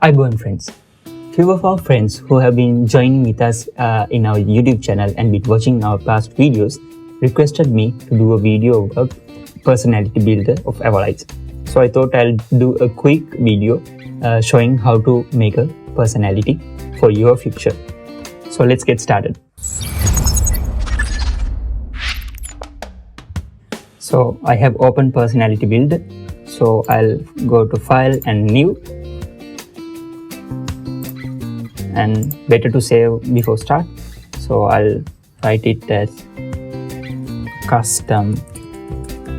Iborn friends. Few of our friends who have been joining with us in our YouTube channel and been watching our past videos requested me to do a video about personality builder of Avolites. So I thought I'll do a quick video showing how to make a personality for your fixture. So let's get started. So I have opened personality builder. So I'll go to file and new. And better to save before start, so I'll write it as custom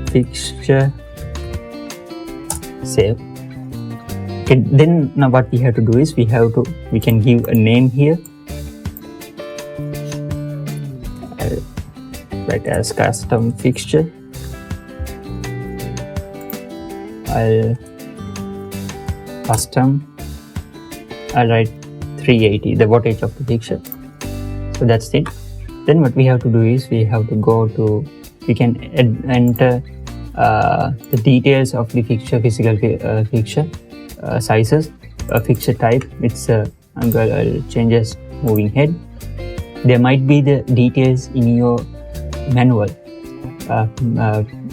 fixture, save. Okay, then now what we have to do is we can give a name here. I'll write as custom fixture. I'll write 380, the wattage of the fixture. So that's it. Then what we have to do is we can enter the details of the fixture, physical fixture, sizes, fixture type. It's I'll change as moving head. There might be the details in your manual,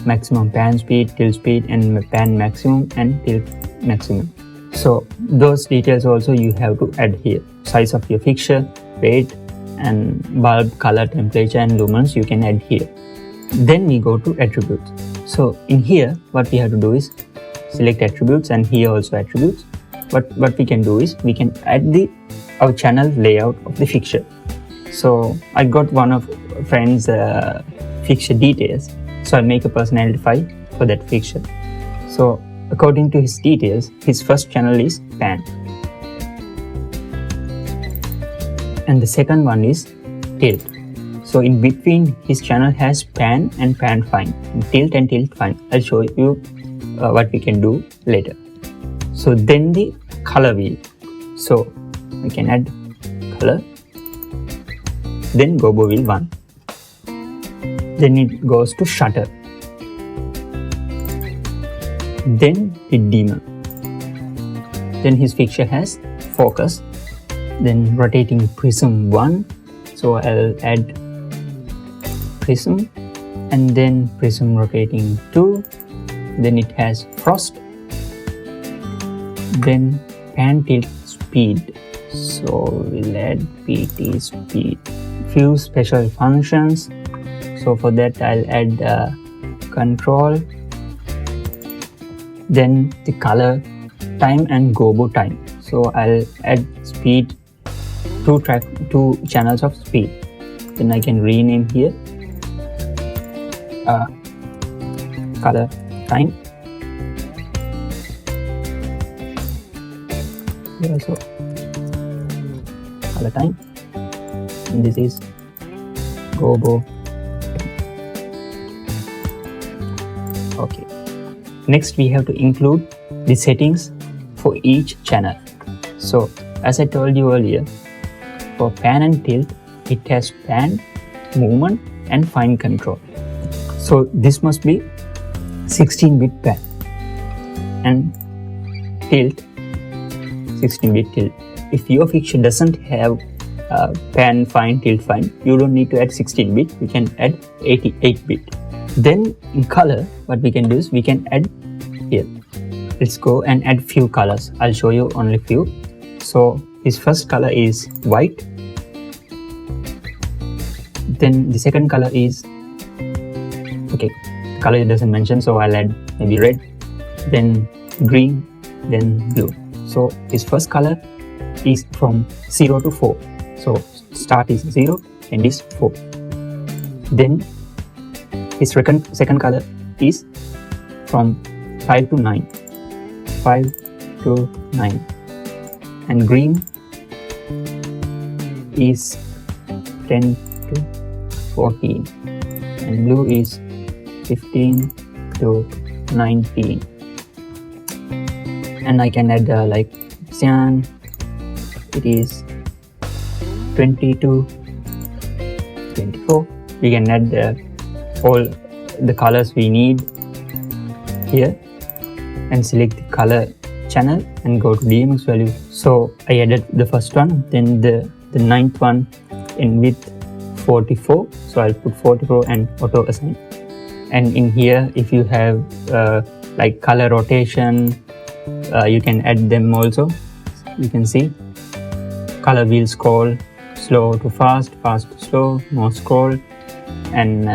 maximum pan speed, tilt speed, and pan maximum and tilt maximum. So those details also you have to add here. Size of your fixture, weight, and bulb, color, temperature, and lumens you can add here. Then we go to attributes. So in here, what we have to do is select attributes, and here also attributes. What we can do is we can add our channel layout of the fixture. So I got one of friend's fixture details. So I'll make a personality file for that fixture. So according to his details, his first channel is pan, and the second one is tilt. So in between, his channel has pan and pan fine, and tilt fine. I'll show you what we can do later. So then the color wheel. So we can add color. Then gobo wheel 1. Then it goes to shutter. Then the dimmer. Then his fixture has focus. Then rotating prism 1. So I'll add prism, and then prism rotating 2. Then it has frost. Then pan tilt speed. So we'll add PT speed. Few special functions. So for that I'll add control. Then the color, time, and gobo time. So I'll add speed, two channels of speed. Then I can rename here color, time. Here also color, time, and this is gobo. Okay. Next, we have to include the settings for each channel. So as I told you earlier, for pan and tilt, it has pan, movement, and fine control. So this must be 16-bit pan, and tilt 16-bit tilt. If your fixture doesn't have pan, fine, tilt, fine, you don't need to add 16-bit. You can add 88-bit. Then in color, what we can do is we can add here. Let's go and add few colors. I'll show you only few. So his first color is white. Then the second color is, okay, the color it doesn't mention, so I'll add maybe red, then green, then blue. So his first color is from 0 to 4. So start is 0, end is 4. Then his second color is from 5 to 9. 5 to 9. And green is 10 to 14. And blue is 15 to 19. And I can add like cyan. It is 20 to 24. We can add all the colors we need here and select the color channel and go to DMX value. So I added the first one, then the ninth one in width 44. So I'll put 44 and auto assign. And in here, if you have like color rotation, you can add them also. You can see color wheel scroll, slow to fast, fast to slow, no scroll, and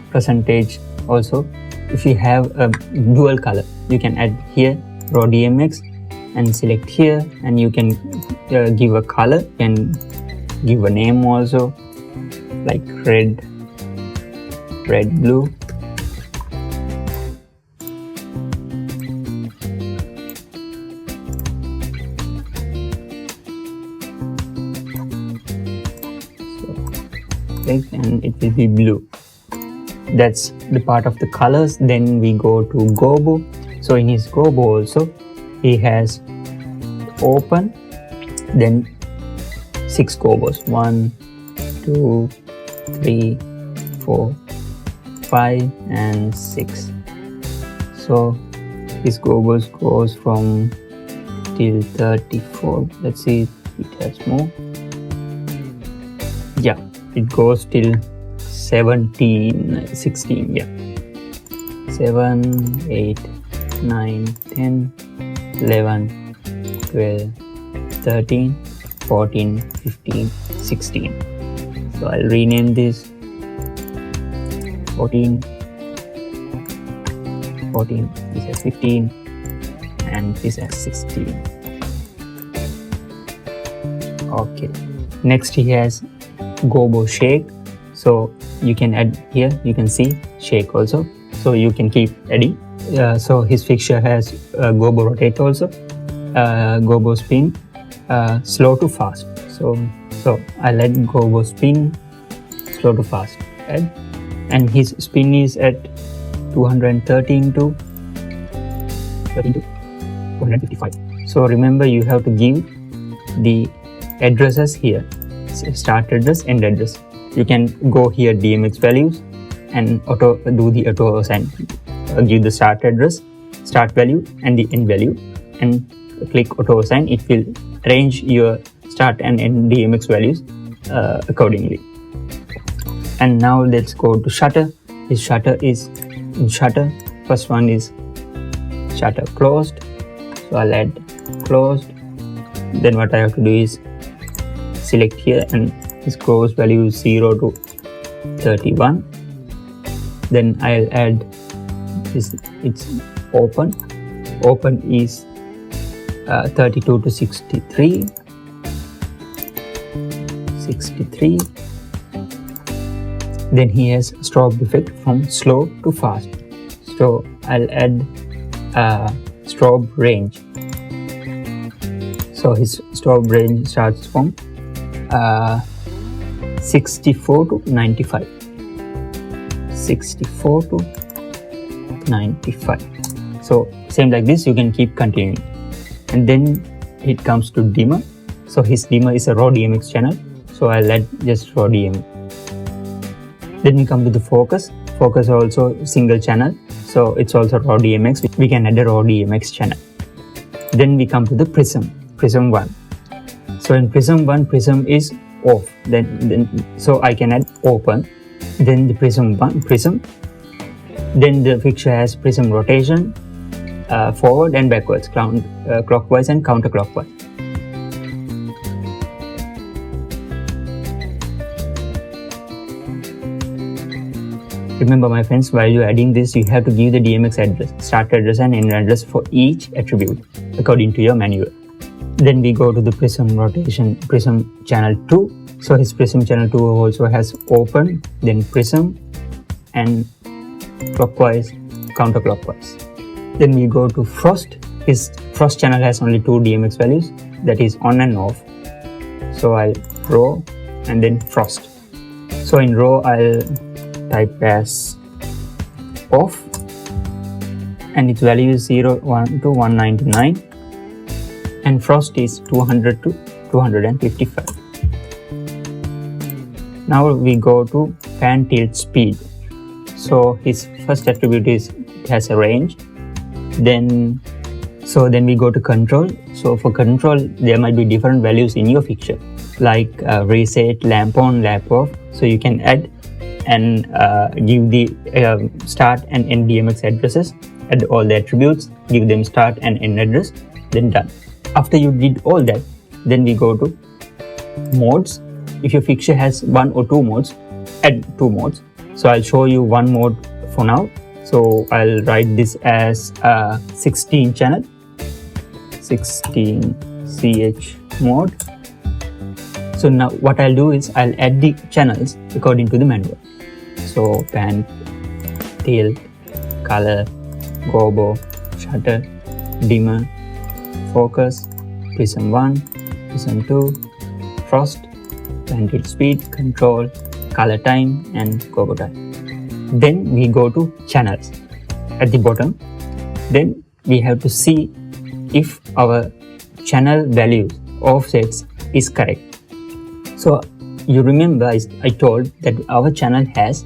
percentage also. If you have a dual color, you can add here raw DMX and select here, and you can give a color and give a name also, like red, blue. And it will be blue. That's the part of the colors. Then we go to Gobo. So in his Gobo also, he has open, then 6 Gobos. 1, 2, 3, 4, 5, and 6. So his Gobos goes from till 34. Let's see if it has more. Yeah, it goes till 16, yeah. 7, 8, 9, 10, 11, 12, 13, 14, 15, 16. So I'll rename this 14, this has 15, and this has 16. Okay, next he has Gobo shake. So you can add here, you can see shake also, so you can keep adding. So his fixture has Gobo rotate also, Gobo spin, slow to fast. So I'll add Gobo spin, slow to fast, add. And his spin is at 213 to 255. So remember, you have to give the addresses here, start address, end address. You can go here DMX values and do the auto assign. Give the start address, start value, and the end value, and click auto assign. It will arrange your start and end DMX values accordingly. And now let's go to shutter. His shutter is in shutter. First one is shutter closed. So I'll add closed. Then what I have to do is select here, and his close value is 0 to 31. Then I'll add this, it's open. Open is 32 to 63. Then he has strobe effect from slow to fast. So I'll add strobe range. So his strobe range starts from 64 to 95. 64 to 95. So same like this, you can keep continuing. And then it comes to dimmer. So his dimmer is a raw DMX channel. So I'll add just raw DMX. Then we come to the focus. Focus also single channel. So it's also raw DMX. We can add a raw DMX channel. Then we come to the prism. Prism 1. So in prism 1, prism is off. Then so I can add open. Then the prism 1, prism. Then the fixture has prism rotation, forward and backwards, clockwise and counterclockwise. Remember, my friends, while you're adding this, you have to give the DMX address, start address and end address for each attribute according to your manual. Then we go to the prism rotation, prism channel 2. So his prism channel 2 also has open, then prism, and clockwise, counterclockwise. Then we go to frost. His frost channel has only 2 DMX values, that is on and off. So I'll row and then frost. So in row, I'll type as off, and its value is 1 to 199, and frost is 200 to 255. Now we go to pan tilt speed. So his first attribute is it has a range, then So then we go to control. So for control, there might be different values in your fixture, like reset, lamp on, lamp off. So you can add and give the start and end DMX addresses, add all the attributes, give them start and end address, then done. After you did all that, then we go to modes. If your fixture has 1 or 2 modes, add 2 modes. So I'll show you one mode for now. So I'll write this as 16 channel, 16 CH mode. So now what I'll do is I'll add the channels according to the manual. So pan, tilt, color, gobo, shutter, dimmer, focus, prism 1, prism 2, frost, pan tilt speed, control, color time, and gobo time. Then we go to channels at the bottom. Then we have to see if our channel values offsets is correct. So you remember I told that our channel has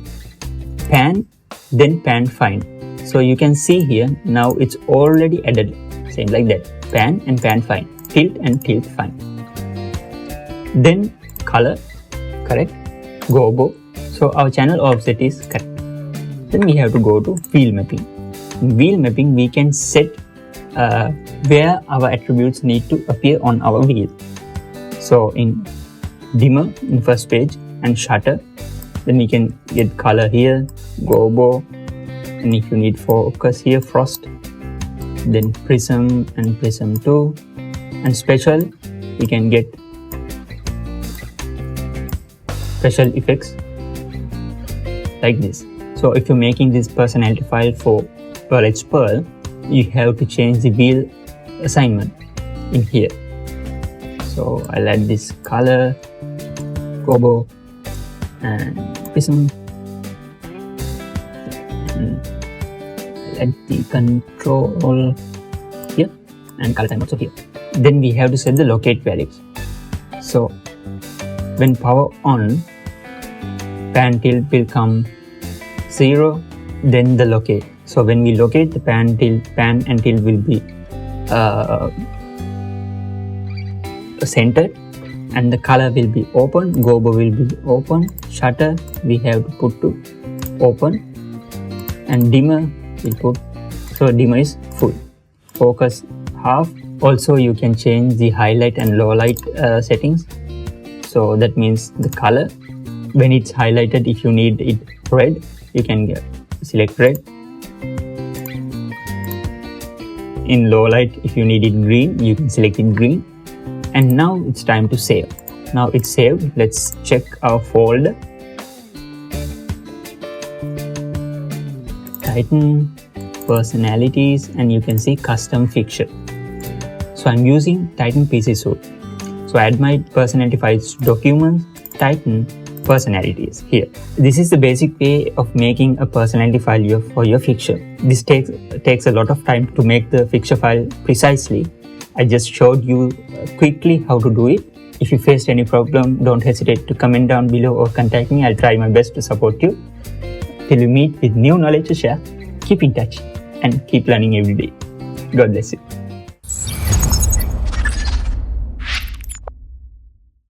pan, then pan find. So you can see here now it's already added, same like that, pan and pan find, tilt and tilt find. Then color, correct, gobo. So our channel offset is correct. Then we have to go to wheel mapping. In wheel mapping, we can set where our attributes need to appear on our wheel. So in dimmer in first page and shutter, then we can get color here, gobo, and if you need focus here, frost, then prism and prism 2, and special, we can get special effects like this. So if you're making this personality file for Avolites Pearl, you have to change the wheel assignment in here. So I'll add this color, gobo, and prism, and I'll add the control here, and color time also here. Then we have to set the locate values. So when power on, pan tilt will come 0, then the locate. So when we locate, the pan and tilt will be centered, and the color will be open, gobo will be open, shutter we have to put to open, and dimmer we'll put, so dimmer is full, focus half. Also you can change the highlight and low light settings. So that means the color, when it's highlighted, if you need it red, you can select red. In low light, if you need it green, you can select it green. And now it's time to save. Now it's saved. Let's check our folder. Titan, personalities, and you can see custom fixture. So I'm using Titan PC Suite. So add my personality files, documents, Titan, personalities here. This is the basic way of making a personality file for your fixture. This takes a lot of time to make the fixture file precisely. I just showed you quickly how to do it. If you faced any problem, don't hesitate to comment down below or contact me. I'll try my best to support you. Till we meet with new knowledge to share, keep in touch and keep learning every day. God bless you.